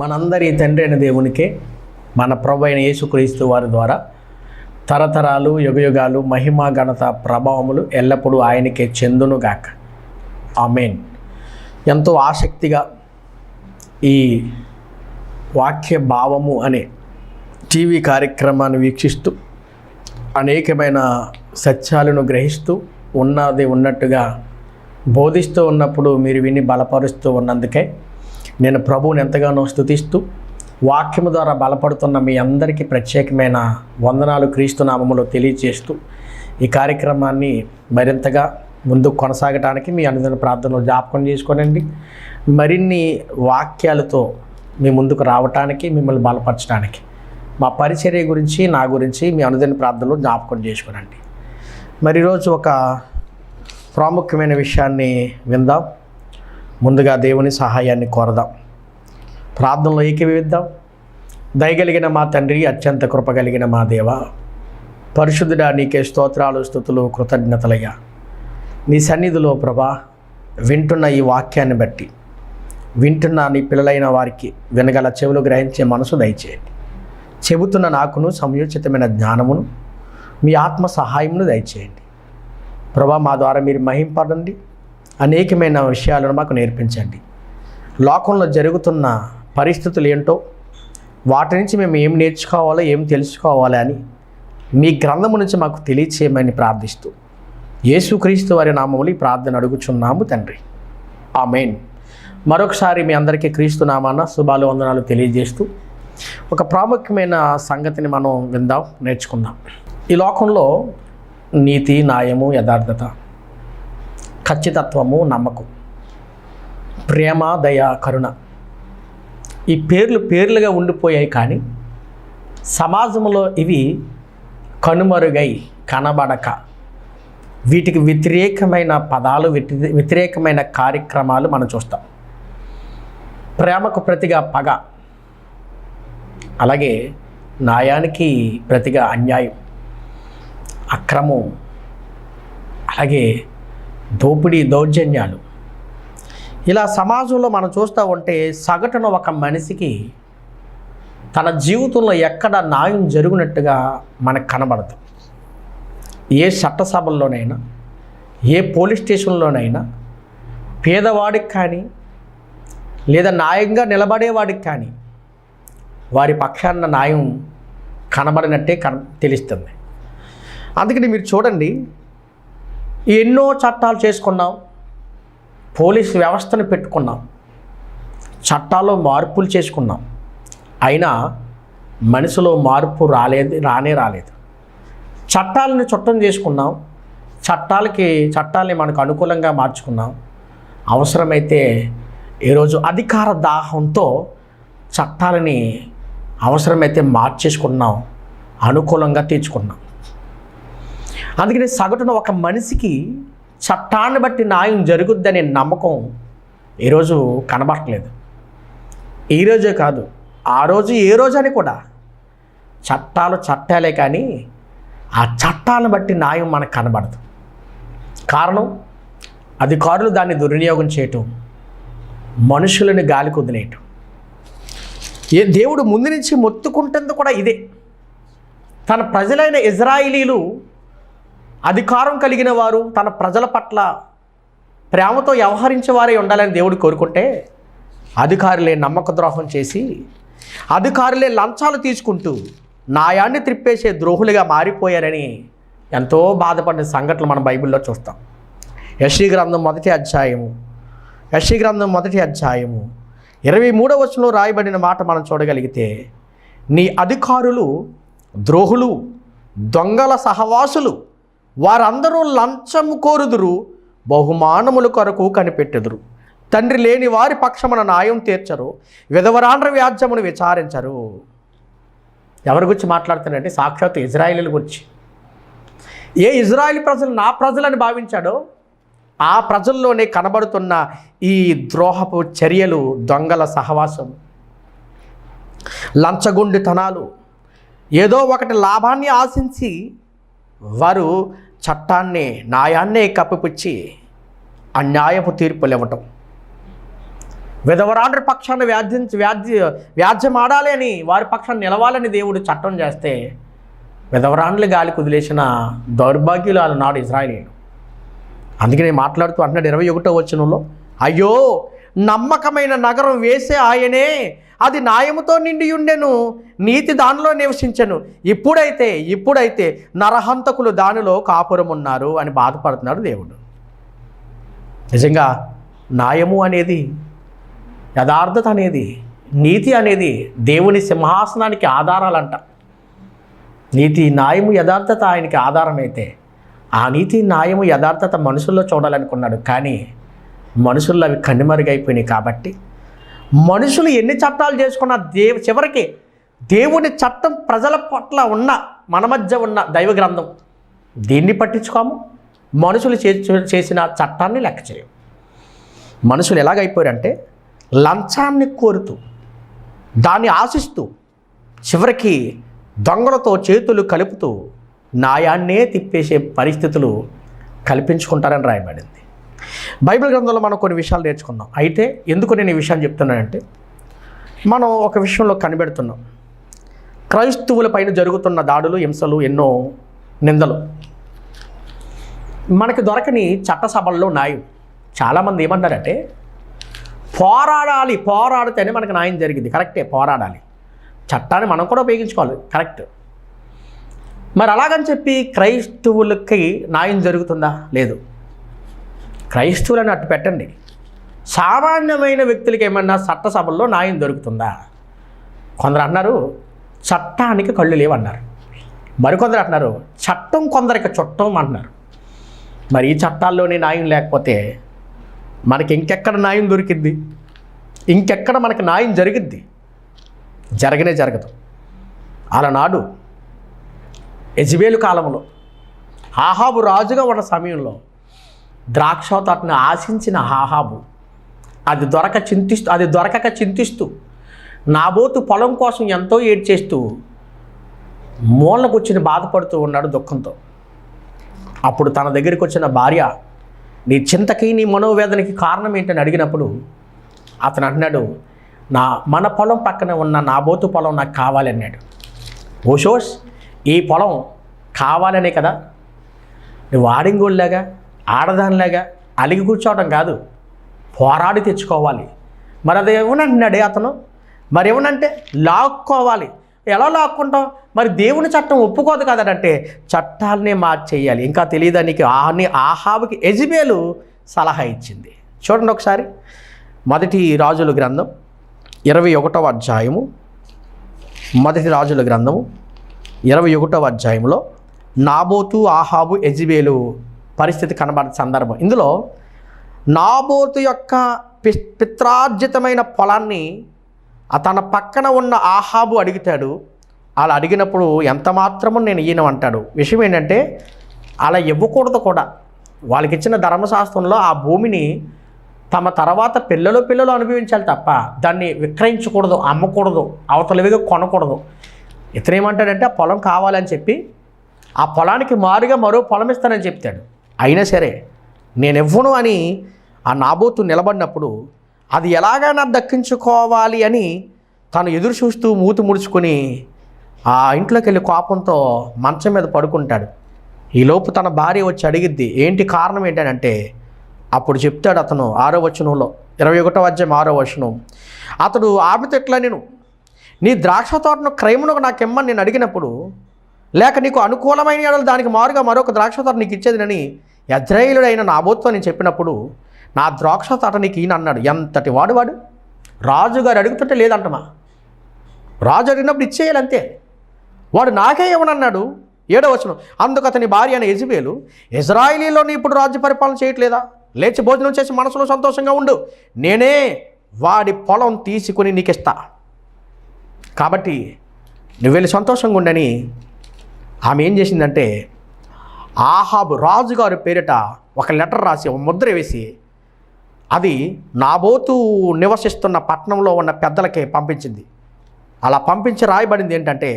మనందరి తండ్రి అయిన దేవునికే మన ప్రభు అయిన యేసుక్రీస్తు వారి ద్వారా తరతరాలు యుగయుగాలు మహిమ ఘనత ప్రభావములు ఎల్లప్పుడూ ఆయనకే చెందునుగాక. ఆమేన్. ఎంతో ఆసక్తిగా ఈ వాక్య భావము అనే టీవీ కార్యక్రమాన్ని వీక్షిస్తూ అనేకమైన సత్యాలను గ్రహిస్తూ ఉన్నది ఉన్నట్టుగా బోధిస్తూ ఉన్నప్పుడు మీరు విని బలపరుస్తూ ఉన్నందుకే నేను ప్రభువుని ఎంతగానో స్తుతిస్తూ వాక్యము ద్వారా బలపడుతున్న మీ అందరికీ ప్రత్యేకమైన వందనాలు క్రీస్తు నామములో తెలియజేస్తూ ఈ కార్యక్రమాన్ని మరింతగా ముందుకు కొనసాగడానికి మీ అనుదిన ప్రార్థనలు జ్ఞాపకం చేసుకోనండి. మరిన్ని వాక్యాలతో మీ ముందుకు రావటానికి, మిమ్మల్ని బలపరచడానికి మా పరిచర్య గురించి, నా గురించి మీ అనుదిన ప్రార్థనలు జ్ఞాపకం చేసుకోనండి. మరి ఈరోజు ఒక ప్రాముఖ్యమైన విషయాన్ని విందాం. ముందుగా దేవుని సహాయాన్ని కోరదాం, ప్రార్థనలో ఏకీభవిద్దాం. దయగలిగిన మా తండ్రి, అత్యంత కృపగలిగిన మా దేవ, పరిశుద్ధుడా, నీకే స్తోత్రాలు స్తుతులు కృతజ్ఞతలయ్యా. నీ సన్నిధిలో ప్రభా వింటున్న ఈ వాక్యాన్ని బట్టి వింటున్న నీ పిల్లలైన వారికి వినగల చెవులు గ్రహించే మనసు దయచేయండి. చెబుతున్న నాకును సమయోచితమైన జ్ఞానమును మీ ఆత్మ సహాయమును దయచేయండి ప్రభా. మా ద్వారా మీరు మహింపడండి, అనేకమైన విషయాలను మాకు నేర్పించండి. లోకంలో జరుగుతున్న పరిస్థితులు ఏంటో, వాటి నుంచి మేము ఏం నేర్చుకోవాలో, ఏం తెలుసుకోవాలి అని మీ గ్రంథము నుంచి మాకు తెలియచేయమని ప్రార్థిస్తూ యేసుక్రీస్తు వారి నామములు ఈ ప్రార్థన అడుగుచున్నాము తండ్రి. ఆమేన్. మరొకసారి మీ అందరికీ క్రీస్తు నామాన శుభాలు వందనాలు తెలియజేస్తూ ఒక ప్రాముఖ్యమైన సంగతిని మనం విందాం, నేర్చుకుందాం. ఈ లోకంలో నీతి, న్యాయము, యథార్థత, ఖచ్చితత్వము, నమ్మకం, ప్రేమ, దయ, కరుణ ఈ పేర్లుగా ఉండిపోయాయి. కానీ సమాజంలో ఇవి కనుమరుగై కనబడక వీటికి వ్యతిరేకమైన పదాలు, వ్యతిరేకమైన కార్యక్రమాలు మనం చూస్తాం. ప్రేమకు ప్రతిగా పగ, అలాగే న్యాయానికి ప్రతిగా అన్యాయం, అక్రమం, అలాగే దోపిడీ, దౌర్జన్యాలు. ఇలా సమాజంలో మనం చూస్తూ ఉంటే సగటున ఒక మనిషికి తన జీవితంలో ఎక్కడ న్యాయం జరిగినట్టుగా మనకు కనబడదు. ఏ చట్టసభల్లోనైనా, ఏ పోలీస్ స్టేషన్లోనైనా పేదవాడికి కానీ లేదా న్యాయంగా నిలబడేవాడికి కానీ వారి పక్షాన న్యాయం కనబడినట్టే తెలుస్తుంది. అందుకని మీరు చూడండి, ఎన్నో చట్టాలు చేసుకున్నాం, పోలీసు వ్యవస్థను పెట్టుకున్నాం, చట్టాల్లో మార్పులు చేసుకున్నాం, అయినా మనిషిలో మార్పు రానే రాలేదు. చట్టాలను చుట్టం చేసుకున్నాం, చట్టాలని మనకు అనుకూలంగా మార్చుకున్నాం. అవసరమైతే ఈరోజు అధికార దాహంతో చట్టాలని అవసరమైతే మార్చేసుకున్నాం, అనుకూలంగా తీర్చుకున్నాం. అందుకని సగటున ఒక మనిషికి చట్టాన్ని బట్టి న్యాయం జరుగుద్దనే నమ్మకం ఈరోజు కనబడట్లేదు. ఈరోజే కాదు, ఆ రోజు ఏ రోజు అని కూడా చట్టాలే కానీ ఆ చట్టాలను బట్టి న్యాయం మనకు కనబడదు. కారణం, అధికారులు దాన్ని దుర్వినియోగం చేయటం, మనుషులను గాలికి వదిలేయటం. దేవుడు ముందు నుంచి మొత్తుకుంటుంది కూడా ఇదే. తన ప్రజలైన ఇజ్రాయిలీలు అధికారం కలిగిన వారు, తన ప్రజల పట్ల ప్రేమతో వ్యవహరించే వారే ఉండాలని దేవుడు కోరుకుంటే, అధికారులే నమ్మక ద్రోహం చేసి, అధికారులే లంచాలు తీసుకుంటూ న్యాయాన్ని త్రిప్పేసే ద్రోహులుగా మారిపోయారని ఎంతో బాధపడిన సంఘటనలు మనం బైబిల్లో చూస్తాం. యెషయా గ్రంథం మొదటి అధ్యాయము 23వ వచనంలో రాయబడిన మాట మనం చూడగలిగితే, నీ అధికారులు ద్రోహులు, దొంగల సహవాసులు, వారందరూ లంచము కోరుదురు, బహుమానముల కొరకు కనిపెట్టెదురు. తండ్రి లేని వారి పక్షమున న్యాయం తీర్చరు, విధవరాండ్ర వ్యాజ్యమును విచారించరు. ఎవరి గురించి మాట్లాడుతున్నారంటే సాక్షాత్ ఇజ్రాయేలీల గురించి. ఏ ఇజ్రాయేల్ ప్రజలు నా ప్రజలని భావించాడో ఆ ప్రజల్లోనే కనబడుతున్న ఈ ద్రోహపు చర్యలు, దొంగల సహవాసం, లంచగొండితనాలు, ఏదో ఒకటి లాభాన్ని ఆశించి వారు చట్టాన్ని, న్యాయాన్నే కప్పిపుచ్చి అన్యాయపు తీర్పులు ఇవ్వటం. విధవరాండ్రి పక్షాన్ని వ్యాజ్యం ఆడాలి అని, వారి పక్షాన్ని నిలవాలని దేవుడు చట్టం చేస్తే విధవరాండ్లు గాలి కుదిలేసిన దౌర్భాగ్యులు నాడు ఇజ్రాయేలీయులు. అందుకే నేను మాట్లాడుతూ అంటున్నాడు 21వ వచనంలో, అయ్యో నమ్మకమైన నగరం వేసే ఆయనే, అది న్యాయముతో నిండి ఉండెను, నీతి దానిలో నివసించెను, ఇప్పుడైతే నరహంతకులు దానిలో కాపురం ఉన్నారు అని బాధపడుతున్నాడు దేవుడు. నిజంగా న్యాయము అనేది, యథార్థత అనేది, నీతి అనేది దేవుని సింహాసనానికి ఆధారాలంట. నీతి, న్యాయము, యథార్థత ఆయనకి ఆధారమైతే ఆ నీతి, న్యాయము, యథార్థత మనుషుల్లో చూడాలనుకున్నాడు. కానీ మనుషుల్లో అవి కన్నుమరుగైపోయినాయి. కాబట్టి మనుషులు ఎన్ని చట్టాలు చేసుకున్నా చివరికి దేవుని చట్టం ప్రజల పట్ల ఉన్న, మన మధ్య ఉన్న దైవ గ్రంథం, దీన్ని పట్టించుకోము. మనుషులు చేసిన చట్టాన్ని లెక్క చేయం. మనుషులు ఎలాగైపోయారంటే లంచాన్ని కోరుతూ, దాన్ని ఆశిస్తూ, చివరికి దొంగలతో చేతులు కలుపుతూ న్యాయాన్నే తిప్పేసే పరిస్థితులు కల్పించుకుంటారని రాయబడింది బైబిల్ గ్రంథంలో. మనం కొన్ని విషయాలు నేర్చుకున్నాం. అయితే ఎందుకు నేను ఈ విషయాన్ని చెప్తున్నానంటే, మనం ఒక విషయంలో కనిపెడుతున్నాం. క్రైస్తవుల పైన జరుగుతున్న దాడులు, హింసలు, ఎన్నో నిందలు. మనకి దొరకని చట్టసభల్లో న్యాయం. చాలామంది ఏమన్నారంటే, పోరాడితేనే మనకు న్యాయం జరిగింది. కరెక్టే, పోరాడాలి, చట్టాన్ని మనం కూడా ఉపయోగించుకోవాలి, కరెక్ట్. మరి అలాగని చెప్పి క్రైస్తవులకి న్యాయం జరుగుతుందా? లేదు. క్రైస్తవులను అట్టు పెట్టండి, సామాన్యమైన వ్యక్తులకి ఏమన్నా చట్టసభల్లో న్యాయం దొరుకుతుందా? కొందరు అన్నారు చట్టానికి కళ్ళు లేవన్నారు, మరికొందరు అంటున్నారు చట్టం కొందరికి చుట్టం అంటున్నారు. మరి ఈ చట్టాల్లోనే న్యాయం లేకపోతే మనకి ఇంకెక్కడ న్యాయం దొరికింది? ఇంకెక్కడ మనకి న్యాయం జరిగిద్ది? జరగదు. అలనాడు యెజెబెలు కాలంలో ఆహాబు రాజుగా ఉన్న సమయంలో ద్రాక్ష తోటను ఆశించిన ఆహాబు అది దొరకక చింతిస్తూ నాబోతు పొలం కోసం ఎంతో ఏడ్చేస్తూ మూలకు వచ్చి బాధపడుతూ ఉన్నాడు దుఃఖంతో. అప్పుడు తన దగ్గరికి వచ్చిన భార్య, నీ చింతకి, నీ మనోవేదనకి కారణం ఏంటని అడిగినప్పుడు అతను అంటున్నాడు, మన పొలం పక్కన ఉన్న నాబోతు పొలం నాకు కావాలన్నాడు. ఓషోష్, ఈ పొలం కావాలనే కదా నువ్వు ఆడింగోళ్ళలాగా, ఆడదానిలాగా అలిగి కూర్చోవడం కాదు, పోరాడి తెచ్చుకోవాలి. మరి అది ఏమనంటున్నాడే అతను, మరి ఏమనంటే లాక్కోవాలి. ఎలా లాక్కుంటాం? మరి దేవుని చట్టం ఒప్పుకోదు కదంటే చట్టాలనే మార్చేయాలి. ఇంకా తెలియదా నీకు? ఆహాబుకి యెజెబెలు సలహా ఇచ్చింది. చూడండి ఒకసారి, మొదటి రాజుల గ్రంథం 21వ అధ్యాయము, మొదటి రాజుల గ్రంథము 21వ అధ్యాయంలో నాబోతు, ఆహాబు, యెజెబెలు పరిస్థితి కనబడే సందర్భం. ఇందులో నాబోతు యొక్క పిత్రార్జితమైన పొలాన్ని తన పక్కన ఉన్న ఆహాబు అడుగుతాడు. అలా అడిగినప్పుడు ఎంత మాత్రము నేను ఈయన అంటాడు. విషయం ఏంటంటే అలా ఇవ్వకూడదు కూడా. వాళ్ళకి ఇచ్చిన ధర్మశాస్త్రంలో ఆ భూమిని తమ తర్వాత పిల్లలు అనుభవించాలి తప్ప దాన్ని విక్రయించకూడదు, అమ్మకూడదు, అవతలవిగా కొనకూడదు. ఇతను ఏమంటాడంటే ఆ పొలం కావాలని చెప్పి ఆ పొలానికి మారుగా మరో పొలం ఇస్తానని చెప్తాడు. అయినా సరే నేను ఇవ్వను అని ఆ నాబోతు నిలబడినప్పుడు అది ఎలాగైనా దక్కించుకోవాలి అని తను ఎదురు చూస్తూ మూతి ముడుచుకొని ఆ ఇంట్లోకి వెళ్ళి కోపంతో మంచం మీద పడుకుంటాడు. ఈలోపు తన భార్య వచ్చి అడిగిద్ది, ఏంటి కారణం ఏంటంటే అప్పుడు చెప్తాడు అతను 6వ వచనంలో, 21వ అధ్యాయం 6వ వచనం, అతడు ఆమెతో ఎట్లా, నేను నీ ద్రాక్ష తోటను క్రయమునకు నాకు ఇమ్మని నేను అడిగినప్పుడు, లేక నీకు అనుకూలమైన ఎడలు దానికి మారుగా మరొక ద్రాక్ష తోట నీకు ఇచ్చేదినని యజ్రాయేలుడైన నాబోతుతో నేను చెప్పినప్పుడు, నా ద్రాక్ష తోట నీకు ఈయన అన్నాడు. ఎంతటి వాడు రాజుగారు అడుగుతుంటే లేదంటమా, రాజు అడిగినప్పుడు ఇచ్చేయాలి అంతే. వాడు నాకే ఇవ్వనన్నాడు. 7వ వచనం, అందుకు అతని భార్య అయిన యెజెబెలు, ఇజ్రాయేలీలోని ఇప్పుడు రాజ్య పరిపాలన చేయట్లేదా? లేచి భోజనం చేసి మనసులో సంతోషంగా ఉండు, నేనే వాడి పొలం తీసుకుని నీకు ఇస్తా, కాబట్టి నువ్వు వెళ్ళి సంతోషంగా ఉండని ఆమె ఏం చేసిందంటే ఆహాబు రాజుగారి పేరిట ఒక లెటర్ రాసి ఒక ముద్ర వేసి అది నాబోతు నివసిస్తున్న పట్టణంలో ఉన్న పెద్దలకే పంపించింది. అలా పంపించి రాయబడింది ఏంటంటే,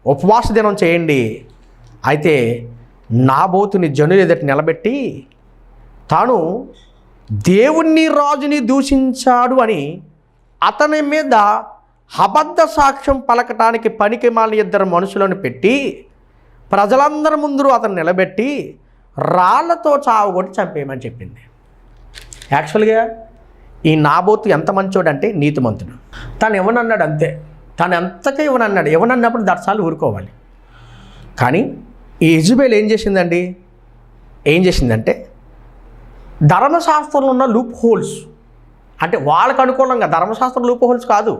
ఉపవాస దినం చేయండి, అయితే నాబోతుని జనులు ఎదుట నిలబెట్టి తాను దేవుణ్ణి రాజుని దూషించాడు అని అతని మీద అబద్ధ సాక్ష్యం పలకటానికి పనికిమాలిన ఇద్దరు మనుషులను పెట్టి ప్రజలందరి ముందు అతను నిలబెట్టి రాళ్లతో చావగొట్టి చంపేయమని చెప్పింది. యాక్చువల్గా ఈ నాబోతు ఎంత మంచోడంటే నీతిమంతుడు. తను ఇవ్వనన్నాడు అంతే, తను ఎంతగా ఇవ్వనన్నాడు. ఇవ్వనన్నప్పుడు దర్శాలు ఊరుకోవాలి. కానీ ఈ యెజబెల్ ఏం చేసిందంటే ధర్మశాస్త్రంలో ఉన్న లూప్ హోల్స్, అంటే వాళ్ళకు అనుకూలంగా, ధర్మశాస్త్రం లూప్ హోల్స్ కాదు,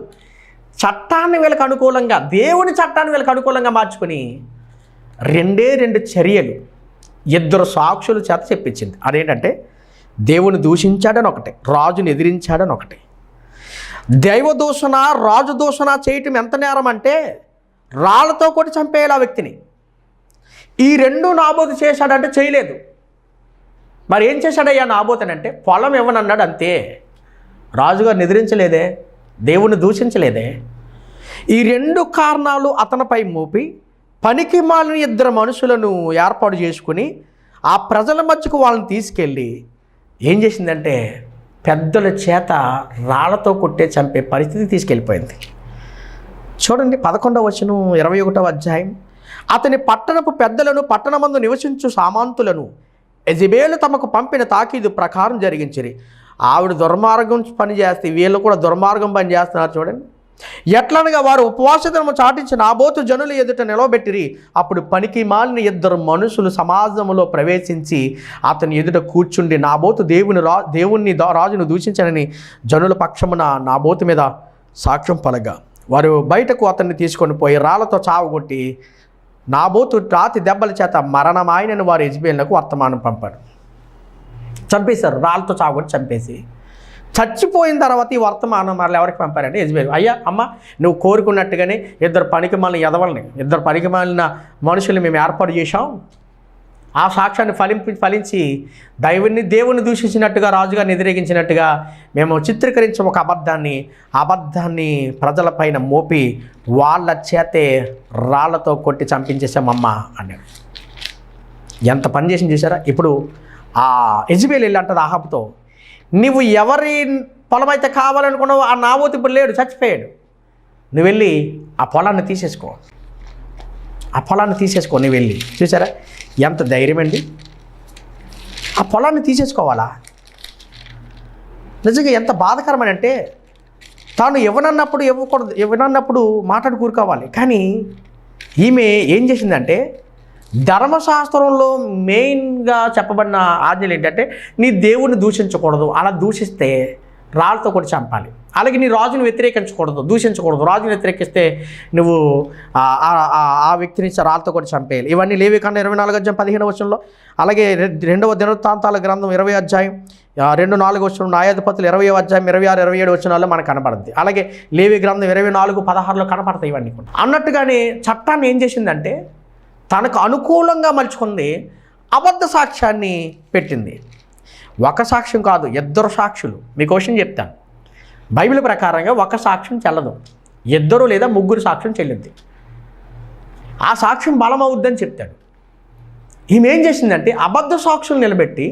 చట్టాన్ని వీళ్ళకి అనుకూలంగా, దేవుని చట్టాన్ని వీళ్ళకి అనుకూలంగా మార్చుకొని రెండు చర్యలు ఇద్దరు సాక్షుల చేత చెప్పించింది. అదేంటంటే దేవుని దూషించాడని ఒకటి, రాజుని ఎదిరించాడని ఒకటి. దైవ దూషణ, రాజు దూషణ చేయటం ఎంత నేరం అంటే రాళ్లతో కొట్టి చంపేయాలి ఆ వ్యక్తిని. ఈ రెండు నాబోతు చేశాడంటే చేయలేదు. మరి ఏం చేశాడయ్యా నాబోతనంటే పొలం ఇవ్వనన్నాడు అంతే. రాజుగారు నిద్రించలేదే, దేవుని దూషించలేదే. ఈ రెండు కారణాలు అతనిపై మోపి పనికి మాలిన ఇద్దరు మనుషులను ఏర్పాటు చేసుకుని ఆ ప్రజల మధ్యకు వాళ్ళని తీసుకెళ్ళి ఏం చేసిందంటే పెద్దల చేత రాళ్లతో కొట్టే చంపే పరిస్థితి తీసుకెళ్ళిపోయింది. చూడండి 11వ వచనం 21వ అధ్యాయం. అతని పట్టణపు పెద్దలను, పట్టణమందు నివసించు సామంతులను యెజబెలు తమకు పంపిన తాకీదు ప్రకారం జరిగించిరి. ఆవిడ దుర్మార్గం పని చేస్తే వీళ్ళు కూడా దుర్మార్గం పని చేస్తున్నారు. చూడండి, ఎట్లనగా వారు ఉపవాసము చాటించి నాబోతు జనుల ఎదుట నిలవబెట్టిరి. అప్పుడు పనికి మాలిన ఇద్దరు మనుషులు సమాజంలో ప్రవేశించి అతని ఎదుట కూర్చుండి నాబోతు దేవుణ్ణి రాజును దూషించనని జనుల పక్షమున నాబోతు మీద సాక్ష్యం పలగా వారు బయటకు అతన్ని తీసుకొని పోయి రాళ్లతో చావగొట్టి నాబోతు రాతి దెబ్బల చేత మరణమాయనని వారు యెజబెలునకు వర్తమానం పంపారు. చంపేశారు, రాళ్ళతో చావగొట్టి చంపేసి. చచ్చిపోయిన తర్వాత ఈ వర్తమానం మరలా ఎవరికి పంపారంటే యెజబెలు, అయ్యా అమ్మ నువ్వు కోరుకున్నట్టుగానే ఇద్దరు పనికిమాలిన ఎదవల్ని, ఇద్దరు పనికిమాలిన మనుషుల్ని మేము ఏర్పాటు చేశాం. ఆ సాక్ష్యాన్ని ఫలించి దేవుని దూషించినట్టుగా, రాజుగారిని వ్యతిరేకించినట్టుగా మేము చిత్రీకరించి ఒక అబద్ధాన్ని ప్రజలపైన మోపి వాళ్ళ చేతే రాళ్లతో కొట్టి చంపించేసామమ్మ అన్నాడు. ఎంత పని చేసి చూసారా? ఇప్పుడు ఆ యెజబెలు వెళ్ళి అంటది ఆహాబుతో, నువ్వు ఎవరి పొలం అయితే కావాలనుకున్నావు ఆ నాబోతు ఇప్పుడు లేడు, చచ్చిపోయాడు. నువ్వు వెళ్ళి ఆ పొలాన్ని తీసేసుకో, నువ్వు వెళ్ళి. చూసారా ఎంత ధైర్యం అండి? ఆ పొలాన్ని తీసేసుకోవాలా? నిజంగా ఎంత బాధకరమని అంటే తాను ఇవ్వనన్నప్పుడు మాట్లాడి కూరుకోవాలి. కానీ ఈమె ఏం చేసిందంటే ధర్మశాస్త్రంలో మెయిన్గా చెప్పబడిన ఆజ్ఞలు ఏంటంటే నీ దేవుణ్ణి దూషించకూడదు, అలా దూషిస్తే రాళ్ళతో కొట్టి చంపాలి. అలాగే నీ రాజుని వ్యతిరేకించకూడదు, దూషించకూడదు. రాజుని వ్యతిరేకిస్తే నువ్వు ఆ వ్యక్తిని రాళ్ళతో కొట్టి చంపేయాలి. ఇవన్నీ లేవికాండం 24వ అధ్యాయం 15వ వచనంలో, అలాగే 2వ దినవృత్తాంతాల గ్రంథం 20వ అధ్యాయం 2-4 వచనం, న్యాయాధిపతులు 20వ అధ్యాయం 26-27 వచనాల్లో మనకు కనపడుతుంది. అలాగే లేవి గ్రంథం 24-16లో కనపడతాయి ఇవన్నీ కూడా. అన్నట్టుగానే చట్టాన్ని ఏం చేసిందంటే తనకు అనుకూలంగా మలుచుకుంది, అబద్ధ సాక్ష్యాన్ని పెట్టింది. ఒక సాక్ష్యం కాదు, ఇద్దరు సాక్షులు. మీకు క్వశ్చన్ చెప్తాను. బైబిల్ ప్రకారంగా ఒక సాక్ష్యం చెల్లదు, ఇద్దరు లేదా ముగ్గురు సాక్ష్యం చెల్లింది. ఆ సాక్ష్యం బలం అవుద్దని చెప్తాడు. ఈమె ఏం చేసిందంటే అబద్ధ సాక్షులు నిలబెట్టి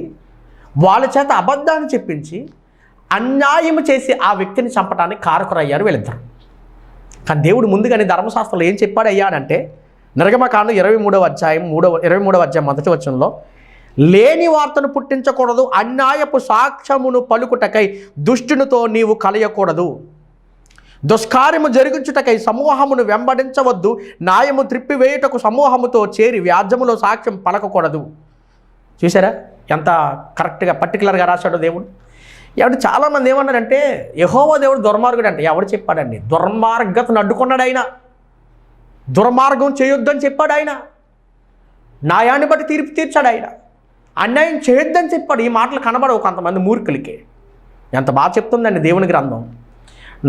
వాళ్ళ చేత అబద్ధాన్ని చెప్పించి అన్యాయం చేసి ఆ వ్యక్తిని చంపడానికి కారకురయ్యారు వీళ్ళిద్దరు. కానీ దేవుడు ముందుగానే ధర్మశాస్త్రంలో ఏం చెప్పాడు అయ్యాడంటే నిర్గమకాండం 23వ అధ్యాయం 1వ వచనంలో, లేని వార్తను పుట్టించకూడదు, అన్యాయపు సాక్ష్యమును పలుకుటకై దుష్టునితో నీవు కలయకూడదు, దుష్కార్యము జరిగించుటకై సమూహమును వెంబడించవద్దు, న్యాయము త్రిప్పివేయుటకు సమూహముతో చేరి వ్యాజ్యములో సాక్ష్యం పలకకూడదు. చూసారా ఎంత కరెక్ట్గా పర్టికులర్గా రాశాడో దేవుడు. ఎవరు చాలామంది ఏమన్నారంటే యెహోవా దేవుడు దుర్మార్గుడు అంటే. ఎవడు చెప్పాడండి? దుర్మార్గతను అడ్డుకున్నాడు ఆయన, దుర్మార్గం చేయొద్దని చెప్పాడు ఆయన, న్యాయాన్ని బట్టి తీర్పు తీర్చాడు ఆయన, అన్యాయం చేయొద్దని చెప్పాడు. ఈ మాటలు కనబడవు కొంతమంది మూర్ఖులకి. ఎంత బాగా చెప్తుందండి దేవుని గ్రంథం.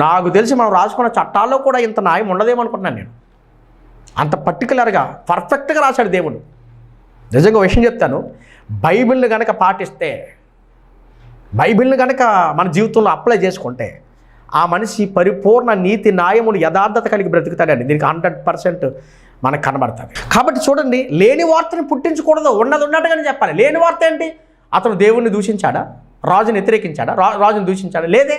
నాకు తెలిసి మనం రాసుకున్న చట్టాల్లో కూడా ఇంత న్యాయం ఉండదేమనుకుంటున్నాను నేను. అంత పర్టికులర్గా పర్ఫెక్ట్గా రాశాడు దేవుడు. నిజంగా విషయం చెప్తాను, బైబిల్ని కనుక పాటిస్తే, బైబిల్ని కనుక మన జీవితంలో అప్లై చేసుకుంటే ఆ మనిషి పరిపూర్ణ నీతి, న్యాయములు, యథార్థత కలిగి బ్రతుకుతాడండి. దీనికి 100% మనకు కనబడుతుంది. కాబట్టి చూడండి, లేని వార్తను పుట్టించకూడదు, ఉన్నది ఉన్నట్టుగానే చెప్పాలి. లేని వార్త ఏంటి? అతను దేవుణ్ణి దూషించాడా, రాజుని వ్యతిరేకించాడా? రాజును దూషించాడా? లేదే.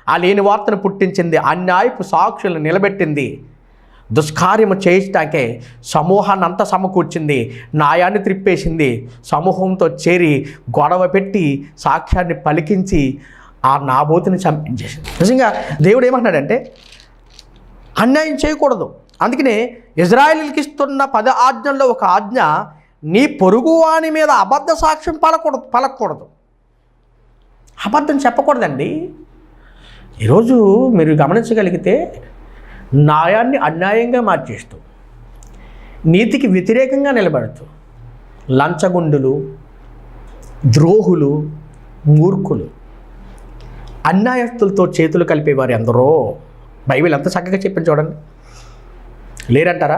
ఆ లేని వార్తను పుట్టించింది, అన్యాయపు సాక్షులను నిలబెట్టింది, దుష్కార్యము చేయించడానికే సమూహాన్ని అంతా సమకూర్చింది, న్యాయాన్ని త్రిప్పేసింది, సమూహంతో చేరి గొడవ పెట్టి సాక్ష్యాన్ని పలికించి ఆ నాబోతుని చంపించేసింది. నిజంగా దేవుడు ఏమంటున్నాడంటే అన్యాయం చేయకూడదు. అందుకనే ఇజ్రాయేలీకి ఇస్తున్న 10 ఆజ్ఞల్లో ఒక ఆజ్ఞ, నీ పొరుగువాని మీద అబద్ధ సాక్ష్యం పలకూడదు, అబద్ధం చెప్పకూడదండి. ఈరోజు మీరు గమనించగలిగితే న్యాయాన్ని అన్యాయంగా మార్చేస్తూ, నీతికి వ్యతిరేకంగా నిలబడుతూ, లంచగొండులు, ద్రోహులు, మూర్ఖులు, అన్యాయస్తులతో చేతులు కలిపేవారు ఎందరో బైబిల్ ఎంత చక్కగా చెప్పింది చూడండి. లేరంటారా?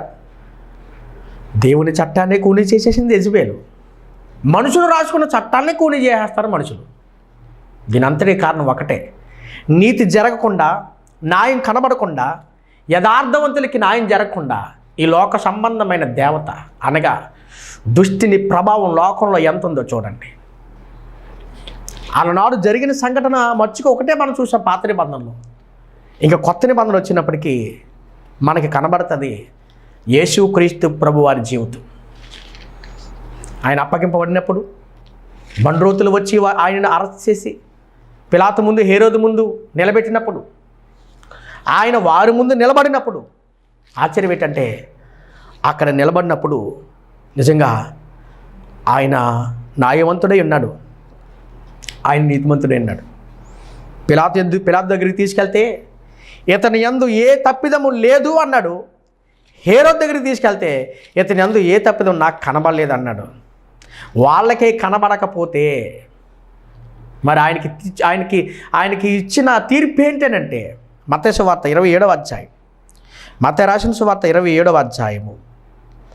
దేవుని చట్టాన్ని కూని చేసేసింది యెజబెలు. మనుషులు రాసుకున్న చట్టాన్ని కూని చేసేస్తారు మనుషులు. దీని అంతటి కారణం ఒకటే, నీతి జరగకుండా, న్యాయం కనబడకుండా, యథార్థవంతులకి న్యాయం జరగకుండా ఈ లోక సంబంధమైన దేవత అనగా దుష్టిని ప్రభావం లోకంలో ఎంత ఉందో చూడండి. ఆనాడు జరిగిన సంఘటన మర్చిగా ఒకటే మనం చూసాం పాత నిబంధనలో. ఇంకా కొత్త నిబంధన వచ్చినప్పటికీ మనకి కనబడుతుంది యేసుక్రీస్తు ప్రభు వారి జీవితం. ఆయన అప్పగింపబడినప్పుడు బండ్రోతులు వచ్చి ఆయనను అరెస్ట్ చేసి పిలాతు ముందు, హేరోదు ముందు నిలబెట్టినప్పుడు, ఆయన వారి ముందు నిలబడినప్పుడు ఆశ్చర్యం ఏంటంటే, అక్కడ నిలబడినప్పుడు నిజంగా ఆయన న్యాయవంతుడై ఉన్నాడు, ఆయన నీతిమంతుడై ఉన్నాడు. పిలాతు దగ్గరికి తీసుకెళ్తే ఇతని యందు ఏ తప్పిదము లేదు అన్నాడు. హేరోదు దగ్గరికి తీసుకెళ్తే ఇతని యందు ఏ తప్పిదం నాకు కనబడలేదు అన్నాడు. వాళ్ళకే కనబడకపోతే మరి ఆయనకి ఇచ్చిన తీర్పు ఏంటనంటే, మత్తయి సువార్త 27వ అధ్యాయం, మత్తయి రాసిన సువార్త 27వ అధ్యాయము,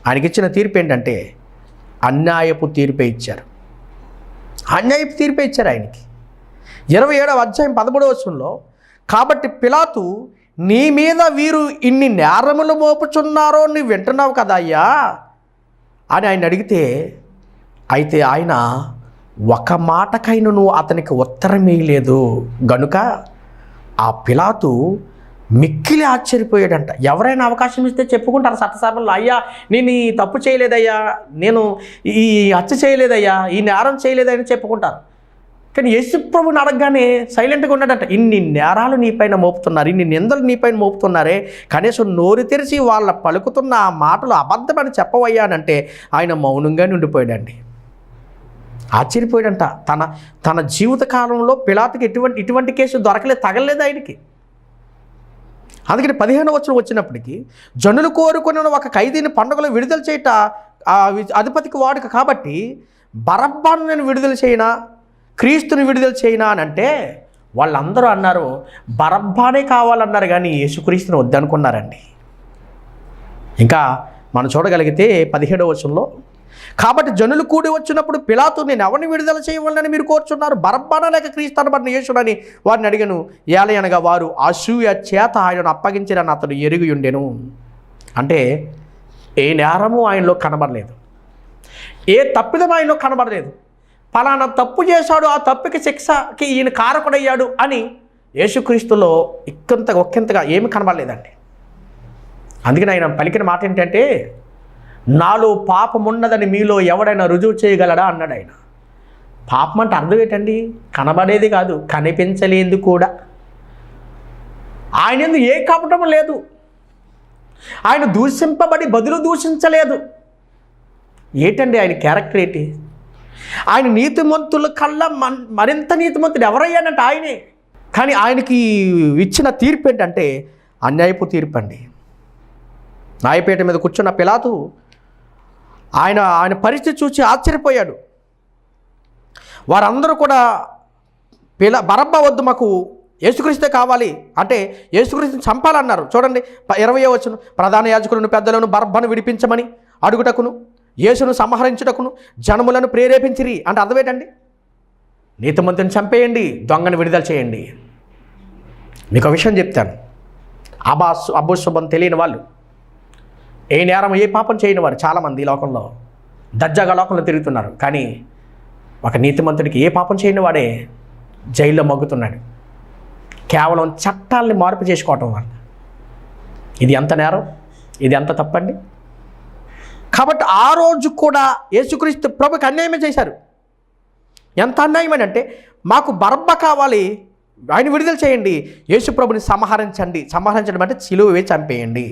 ఆయనకి ఇచ్చిన తీర్పు ఏంటంటే అన్యాయపు తీర్పే ఇచ్చారు. అన్యాయపు తీర్పే ఇచ్చారు ఆయనకి. 27వ అధ్యాయం 13వ వచనంలో, కాబట్టి పిలాతు, నీ మీద వీరు ఇన్ని నేరములు మోపుచున్నారో నువ్వు వింటున్నావు కదా అయ్యా అని ఆయన అడిగితే, అయితే ఆయన ఒక మాటకైనను అతనికి ఉత్తరం వేయలేదు గనుక ఆ పిలాతు మిక్కిలి ఆశ్చర్యపోయాడంట. ఎవరైనా అవకాశం ఇస్తే చెప్పుకుంటారు చట్టసభల్లో, అయ్యా నేను ఈ తప్పు చేయలేదయ్యా, నేను ఈ హత్య చేయలేదయ్యా, ఈ నేరం చేయలేదని చెప్పుకుంటారు. కానీ యేసు ప్రభుని అడగగానే సైలెంట్గా ఉన్నాడంట. ఇన్ని నేరాలు నీపైన మోపుతున్నారు, ఇన్ని నిందలు నీపైన మోపుతున్నారే, కనీసం నోరు తెరిచి వాళ్ళ పలుకుతున్న ఆ మాటలు అబద్ధమని చెప్పవయ్యానంటే ఆయన మౌనంగా ఉండిపోయాడండి. ఆశ్చర్యపోయాడంట. తన జీవితకాలంలో పిలాతుకి ఇటువంటి కేసు దొరకలేదు, తగలలేదు ఆయనకి. అందుకని 15వ వచనం వచ్చినప్పటికీ, జనులు కోరుకున్న ఒక ఖైదీని పండుగలో విడుదల చేయట అధిపతికి వాడుక కాబట్టి బరబ్బాను నేను విడుదల చేయనా, క్రీస్తుని విడుదల చేయనా అని అంటే వాళ్ళందరూ అన్నారు బరబ్బానే కావాలన్నారు, కానీ యేసుక్రీస్తుని వద్దనుకున్నారండి. ఇంకా మనం చూడగలిగితే 17వ వచనంలో, కాబట్టి జనులు కూడి వచ్చినప్పుడు పిలాతు, నేను ఎవరిని విడుదల చేయవాలని మీరు కోరుచున్నారు, బరబ్బానా లేక క్రీస్తు అనబడిన యేసుడని వారిని అడిగను. ఏలయనగా వారు అసూయ చేత ఆయనను అప్పగించిరని అతడు ఎరిగి ఉండెను. అంటే ఏ నేరము ఆయనలో కనబడలేదు, ఏ తప్పిదం ఆయనలో కనబడలేదు. ఫలానా తప్పు చేశాడు, ఆ తప్పుకి శిక్షకి ఈయన కారకుడయ్యాడు అని యేసుక్రీస్తులో ఒక్కింతగా ఏమి కనబడలేదండి. అందుకని ఆయన పలికిన మాట ఏంటంటే, నాలో పాపం ఉన్నదని మీలో ఎవడైనా రుజువు చేయగలడా అన్నాడు ఆయన. పాపం అంటే అర్థం ఏంటండి? కనబడేది కాదు, కనిపించలేదు కూడా. ఆయన యందు ఏ కపటం లేదు, ఆయన దూషింపబడి బదులు దూషించలేదు. ఏంటండి ఆయన క్యారెక్టర్ ఏంటి? ఆయన నీతిమంతుల కల్లా మరింత నీతిమంతుడు ఎవరయ్యానంటే ఆయనే. కానీ ఆయనకి ఇచ్చిన తీర్పు ఏంటంటే అన్యాయపు తీర్పు అండి. న్యాయపీఠ మీద కూర్చున్న పిలాతు ఆయన పరిస్థితి చూసి ఆశ్చర్యపోయాడు. వారందరూ కూడా బరబ్బా వద్దు, మాకు యేసుక్రీస్తే కావాలి అంటే యేసుక్రీస్తుని చంపాలన్నారు. చూడండి 20వ వచనం, ప్రధాన యాజకులను పెద్దలను బరబ్బను విడిపించమని అడుగుటకును యేసును సంహరించుటకును జనములను ప్రేరేపించిరి. అంటే అర్థం ఏంటండి? నీతిమంతుని చంపేయండి, దొంగను విడుదల చేయండి. మీకు ఒక విషయం చెప్తాను, అబ్బుశుభం తెలియని వాళ్ళు, ఏ నేరం ఏ పాపం చేయని వారు చాలామంది ఈ లోకంలో దర్జాగా లోకంలో తిరుగుతున్నారు. కానీ ఒక నీతిమంతుడికి ఏ పాపం చేయని వాడే జైల్లో మగ్గుతున్నాడు, కేవలం చట్టాలని మార్పు చేసుకోవటం వల్ల. ఇది ఎంత నేరం, ఇది ఎంత తప్పండి. కాబట్టి ఆ రోజు కూడా యేసుక్రీస్తు ప్రభుకి అన్యాయమే చేశారు. ఎంత అన్యాయం అని అంటే, మాకు బరబ్బ కావాలి, ఆయన విడుదల చేయండి, యేసు ప్రభుని సంహరించడం అంటే సిలువ వేసి చంపేయండి.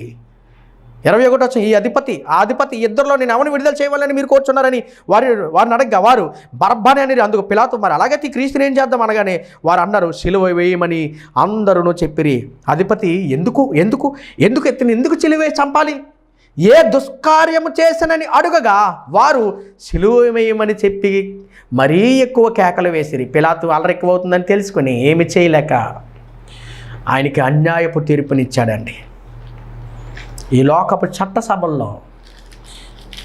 21 వచ్చి ఆ అధిపతి ఇద్దరిలో నేను ఎవరిని విడుదల చేయాలని మీరు కూర్చున్నారని వారిని అడగగా వారు బరబ్బానే అని అందుకు పిలాతు మరి అలాగైతే క్రీస్తుని ఏం చేద్దాం అనగానే వారు అన్నారు సిలువ వేయమని అందరూ చెప్పిరి. అధిపతి ఎందుకు సిలువ వేసి చంపాలి, ఏ దుష్కార్యము చేశానని అడుగగా వారు సిలువ వేయమని చెప్పి మరీ ఎక్కువ కేకలు వేసిరి. పిలాతు అల్లరెక్కువ అవుతుందని తెలుసుకొని ఏమి చేయలేక ఆయనకి అన్యాయపు తీర్పునిచ్చాడండి. ఈ లోకపు చట్టసభల్లో,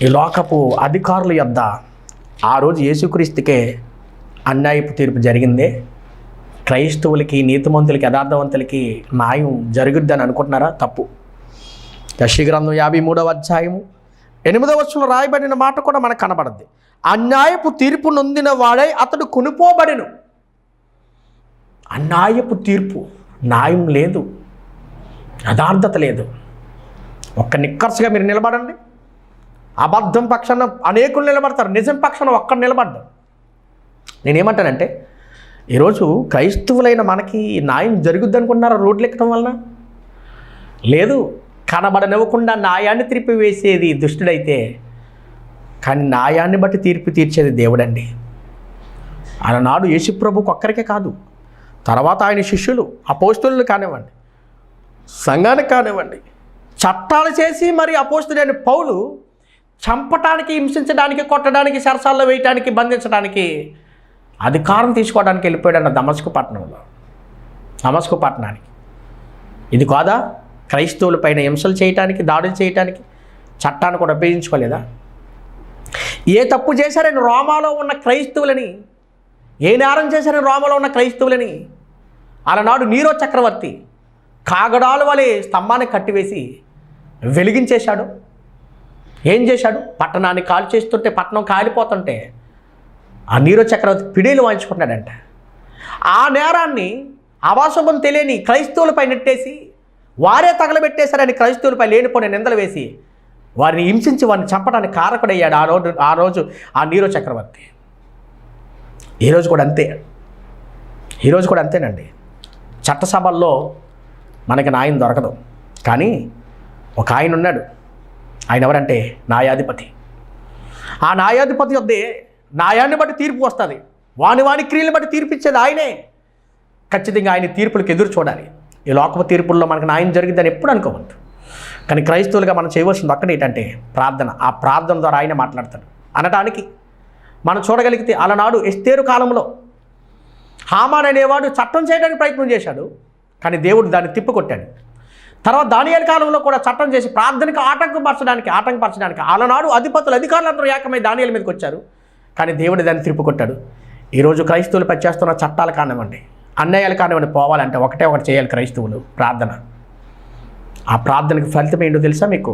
ఈ లోకపు అధికారుల యొద్ద ఆ రోజు యేసుక్రీస్తుకే అన్యాయపు తీర్పు జరిగిందే. క్రైస్తవులకి, నీతిమంతులకి, యథార్థవంతులకి న్యాయం జరుగుద్దని అనుకుంటున్నారా? తప్పు. యెషయా గ్రంథం 53వ అధ్యాయము 8వ వచనంలో రాయబడిన మాట కూడా మనకు కనబడద్ది. అన్యాయపు తీర్పు నొందిన వాడై అతడు కొనుపోబడెను. అన్యాయపు తీర్పు, న్యాయం లేదు, యథార్థత లేదు. ఒక్క నిక్కర్సుగా మీరు నిలబడండి. అబద్ధం పక్షాన అనేకులు నిలబడతారు, నిజం పక్షాన ఒక్కడు నిలబడ్డాం. నేనేమంటానంటే, ఈరోజు క్రైస్తవులైన మనకి న్యాయం జరుగుద్ది అనుకుంటున్నారా రోడ్లు ఎక్కడం వలన? లేదు. కనబడనివ్వకుండా న్యాయాన్ని తీర్పివేసేది దుష్టుడైతే, కానీ న్యాయాన్ని బట్టి తీర్పు తీర్చేది దేవుడండి. ఆనాడు యేసుప్రభుకు ఒక్కరికే కాదు, తర్వాత ఆయన శిష్యులు, అపోస్తలులు కానివ్వండి, సంఘానికి కానివ్వండి, చట్టాలు చేసి మరి అపోస్తలుడైన పౌలు చంపటానికి, హింసించడానికి, కొట్టడానికి, సరసాల్లో వేయటానికి, బంధించడానికి అధికారం తీసుకోవడానికి వెళ్ళిపోయాడు దమస్కు పట్టణానికి. ఇది కాదా క్రైస్తవుల పైన హింసలు చేయటానికి, దాడులు చేయటానికి చట్టాన్ని కూడా ఉపయోగించుకోలేదా? ఏ తప్పు చేశారని రోమాలో ఉన్న క్రైస్తవులని, ఏ నేరం చేశారని రోమాలో ఉన్న క్రైస్తవులని ఆనాడు నీరో చక్రవర్తి కాగడాల వలె స్తంభాన్ని కట్టివేసి వెలిగించేశాడు. ఏం చేశాడు? పట్టణాన్ని కాల్ చేస్తుంటే, పట్టణం కాలిపోతుంటే ఆ నీరో చక్రవర్తి పిడీలు వాయించుకుంటున్నాడంట. ఆ నేరాన్ని అవాశుభం తెలియని క్రైస్తవులపై నెట్టేసి వారే తగలబెట్టేశారని క్రైస్తవులపై లేనిపోయిన నిందలు వేసి వారిని హింసించి వారిని చంపడానికి కారకుడయ్యాడు ఆ రోజు ఆ నీరో చక్రవర్తి. ఈరోజు కూడా అంతేనండి. చట్టసభల్లో మనకి న్యాయం దొరకదు, కానీ ఒక ఆయన ఉన్నాడు. ఆయన ఎవరంటే న్యాయాధిపతి. ఆ న్యాయాధిపతి వద్దే న్యాయాన్ని బట్టి తీర్పు వస్తుంది. వాని క్రియలను బట్టి తీర్పు ఇచ్చేది ఆయనే. ఖచ్చితంగా ఆయన తీర్పులకు ఎదురు చూడాలి. ఈ లోకపు తీర్పుల్లో మనకు న్యాయం జరిగిద్దని ఎప్పుడు అనుకోవద్దు. కానీ క్రైస్తవులుగా మనం చేయవలసింది ఒక్కటి ఏంటంటే ప్రార్థన. ఆ ప్రార్థన ద్వారా ఆయన మాట్లాడతాడు అనడానికి మనం చూడగలిగితే, అలనాడు ఎస్తేరు కాలంలో హామాన్ అనేవాడు చట్టం చేయడానికి ప్రయత్నం చేశాడు, కానీ దేవుడు దాన్ని తిప్పికొట్టాడు. తర్వాత దానియేలు కాలంలో కూడా చట్టం చేసి ప్రార్థనకు ఆటంకపరచడానికి అలనాడు అధికారులందరూ ఏకమై దానియేలు మీదకి వచ్చారు, కానీ దేవుడు దాన్ని తిప్పికొట్టాడు. ఈరోజు క్రైస్తవులు పనిచేస్తున్న చట్టాలు కానివ్వండి, అన్యాయాలు కానివ్వండి పోవాలంటే ఒకటి చేయాలి క్రైస్తవులు, ప్రార్థన. ఆ ప్రార్థనకు ఫలితం ఏంటో తెలుసా మీకు?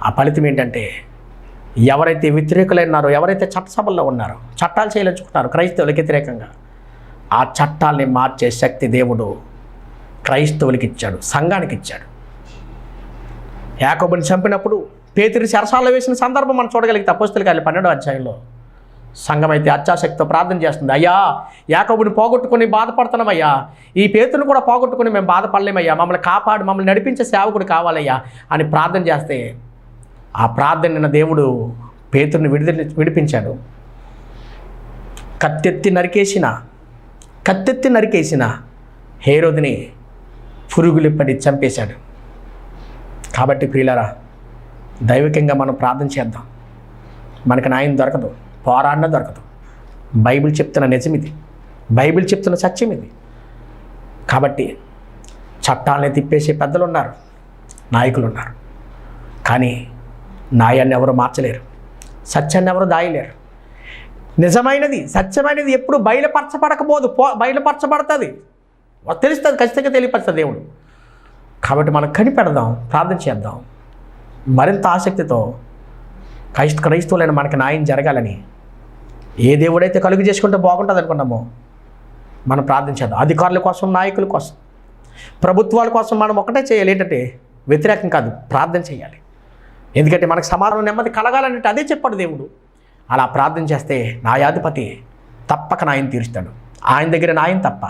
ఆ ఫలితం ఏంటంటే, ఎవరైతే వ్యతిరేకులైనారో, ఎవరైతే చట్టసభల్లో ఉన్నారో, చట్టాలు చేయాలనుకుంటున్నారో క్రైస్తవులకు వ్యతిరేకంగా, ఆ చట్టాలని మార్చే శక్తి దేవుడు క్రైస్తవులకి ఇచ్చాడు, సంఘానికి ఇచ్చాడు. యాకోబుని చంపినప్పుడు పేతురు చెరసాలలో వేసిన సందర్భం మనం చూడగలిగితే అపోస్తలుల కార్యాలు 12వ అధ్యాయంలో సంఘం అయితే అత్యాశక్తితో ప్రార్థన చేస్తుంది. అయ్యా, యాకోబుని పోగొట్టుకుని బాధపడుతున్నామయ్యా, ఈ పేతురుని కూడా పోగొట్టుకుని మేము బాధపడలేమయ్యా, మమ్మల్ని కాపాడు, మమ్మల్ని నడిపించే సేవకుడు కావాలయ్యా అని ప్రార్థన చేస్తే, ఆ ప్రార్థన దేవుడు పేతురుని విడిపించాడు. కత్తెత్తి నరికేసిన హేరోదుని పురుగులు పడి చంపేశాడు. కాబట్టి ప్రియులారా, దైవికంగా మనం ప్రార్థన చేద్దాం. మనకు న్యాయం దొరకదు, పోరాడినా దొరకదు. బైబిల్ చెప్తున్న నిజం ఇది, బైబిల్ చెప్తున్న సత్యం ఇది. కాబట్టి చట్టాలని తిప్పేసే పెద్దలు ఉన్నారు, నాయకులు ఉన్నారు, కానీ న్యాయాన్ని ఎవరు మార్చలేరు, సత్యాన్ని ఎవరు దాయలేరు. నిజమైనది, సత్యమైనది ఎప్పుడు బయలుపరచబడుతుంది, తెలుస్తుంది, ఖచ్చితంగా తెలియపరుస్తుంది దేవుడు. కాబట్టి మనం కనిపెడదాం, ప్రార్థన చేద్దాం, మరింత ఆసక్తితో క్రైస్తవులైన మనకు న్యాయం జరగాలని. ఏ దేవుడైతే కలుగు చేసుకుంటే బాగుంటుంది అనుకున్నామో మనం ప్రార్థించేద్దాం. అధికారుల కోసం, నాయకుల కోసం, ప్రభుత్వాల కోసం మనం ఒకటే చేయాలి. ఏంటంటే వ్యతిరేకం కాదు, ప్రార్థన చేయాలి. ఎందుకంటే మనకు సమాధానం, నెమ్మది కలగాలంటే అదే చెప్పాడు దేవుడు. అలా ప్రార్థన చేస్తే న్యాయాధిపతి తప్పక న్యాయం తీరుస్తాడు. ఆయన దగ్గర న్యాయం తప్ప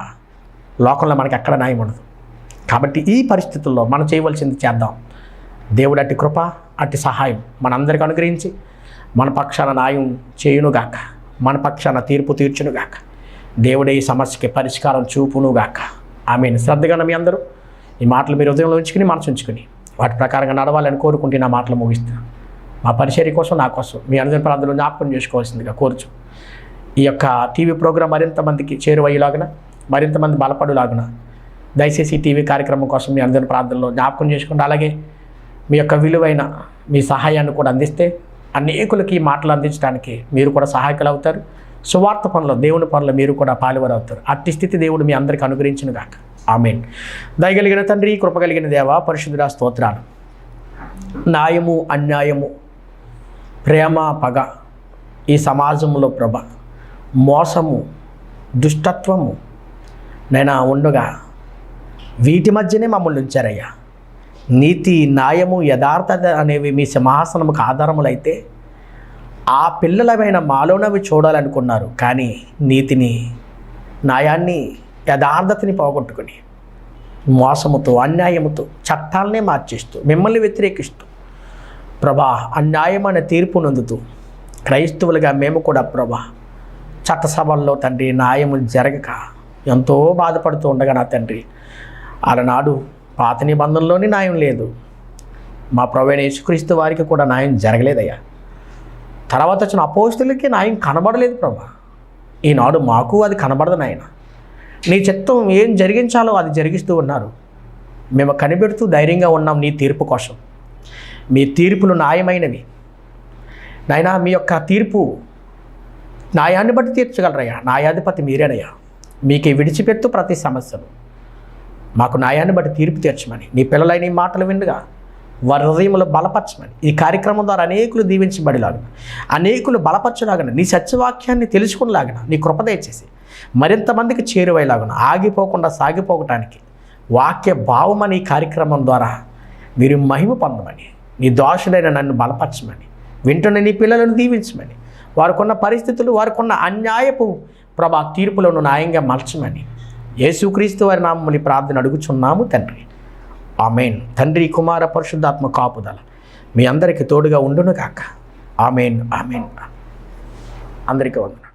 లోకంలో మనకి ఎక్కడ న్యాయం ఉండదు. కాబట్టి ఈ పరిస్థితుల్లో మనం చేయవలసింది చేద్దాం. దేవుడు అట్టి కృప, అట్టి సహాయం మనందరికీ అనుగ్రహించి మన పక్షాన న్యాయం చేయునుగాక, మన పక్షాన తీర్పు తీర్చునుగాక, దేవుడే ఈ సమస్యకి పరిష్కారం చూపునుగాక. ఆమేన్. శ్రద్ధగా మీ అందరూ ఈ మాటలు మీరు హృదయంలో ఉంచుకుని, మనసు ఉంచుకుని వాటి ప్రకారంగా నడవాలని కోరుకుంటే నా మాటలు ముగిస్తాను. మా పరిచర్య కోసం, నా కోసం మీ అందరి ప్రార్థనలు జ్ఞాపకం చేసుకోవాల్సిందిగా కోరుచు. ఈ యొక్క టీవీ ప్రోగ్రాం మరింత మందికి చేరువయ్యేలాగున, మరింత మంది బలపడులాగున దయచేసి ఈ టీవీ కార్యక్రమం కోసం మీ అందరి ప్రార్థనలో జ్ఞాపకం చేసుకోండి. అలాగే మీ యొక్క విలువైన మీ సహాయాన్ని కూడా అందిస్తే అనేకులకి ఈ మాటలు అందించడానికి మీరు కూడా సహాయకులు అవుతారు. సువార్త పనులు, దేవుని పనులు మీరు కూడా పాలువారు అవుతారు. అట్టి స్థితి దేవుడు మీ అందరికీ అనుగ్రహించును గాక. ఆమేన్. దయగలిగిన తండ్రి, కృపగలిగిన దేవ, పరిశుద్ధుడా స్తోత్రాలు. న్యాయము, అన్యాయము, ప్రేమ, పగ ఈ సమాజంలో ప్రభ, మోసము, దుష్టత్వము నైనా ఉండగా వీటి మధ్యనే మమ్మల్ని ఉంచారయ్యా. నీతి, న్యాయము, యథార్థత అనేవి మీ సింహాసనముకు ఆధారములైతే ఆ పిల్లలమైన మాలోనవి చూడాలనుకున్నారు. కానీ నీతిని, న్యాయాన్ని, యథార్థతని పోగొట్టుకుని మోసముతో, అన్యాయముతో చట్టాలనే మార్చేస్తూ మిమ్మల్ని వ్యతిరేకిస్తూ ప్రభా అన్యాయమైన తీర్పు నందుతూ క్రైస్తవులుగా మేము కూడా ప్రభా చట్టసభల్లో తండ్రి న్యాయము జరగక ఎంతో బాధపడుతూ ఉండగా నా తండ్రి, అలనాడు పాత నిబంధనలోని న్యాయం లేదు, మా ప్రభువైన యేసుక్రీస్తు వారికి కూడా న్యాయం జరగలేదయ్యా. తర్వాత వచ్చిన అపోస్తులకి న్యాయం కనబడలేదు ప్రభా. ఈనాడు మాకు అది కనబడదు నాయన. నీ చిత్తం ఏం జరిగించాలో అది జరిగిస్తూ ఉన్నారు. మేము కనిపెడుతూ ధైర్యంగా ఉన్నాం నీ తీర్పు కోసం. మీ తీర్పులు న్యాయమైనవి నాయనా. మీ యొక్క తీర్పు న్యాయాన్ని బట్టి తీర్చగలరయ్యా. న్యాయాధిపతి మీరేనయ్యా. మీకు విడిచిపెడుతూ ప్రతి సమస్యను మాకు న్యాయాన్ని బట్టి తీర్పు తీర్చమని, నీ పిల్లలైన ఈ మాటలు విండుగా వారి హృదయంలో బలపరచమని, ఈ కార్యక్రమం ద్వారా అనేకులు దీవించబడిలాగన, అనేకులు బలపరచలాగన, నీ సత్యవాక్యాన్ని తెలుసుకునేలాగన నీ కృప దయచేసి మరింతమందికి చేరువయ్యేలాగన, ఆగిపోకుండా సాగిపోవటానికి వాక్య భావమని ఈ కార్యక్రమం ద్వారా మీరు మహిమ పొందమని, నీ దోషులైన నన్ను బలపరచమని, వింటున్న నీ పిల్లలను దీవించమని, వారికున్న పరిస్థితులు, వారికున్న అన్యాయపు ప్రభా తీర్పులను న్యాయంగా మలచమని యేసుక్రీస్తు వారి నామమున ప్రార్థన అడుగుచున్నాము తండ్రి. ఆమేన్. తండ్రి, కుమార, పరిశుద్ధాత్మ కాపుదల మీ అందరికీ తోడుగా ఉండును గాక. ఆమేన్. ఆమేన్. అందరికీ వందనాలు.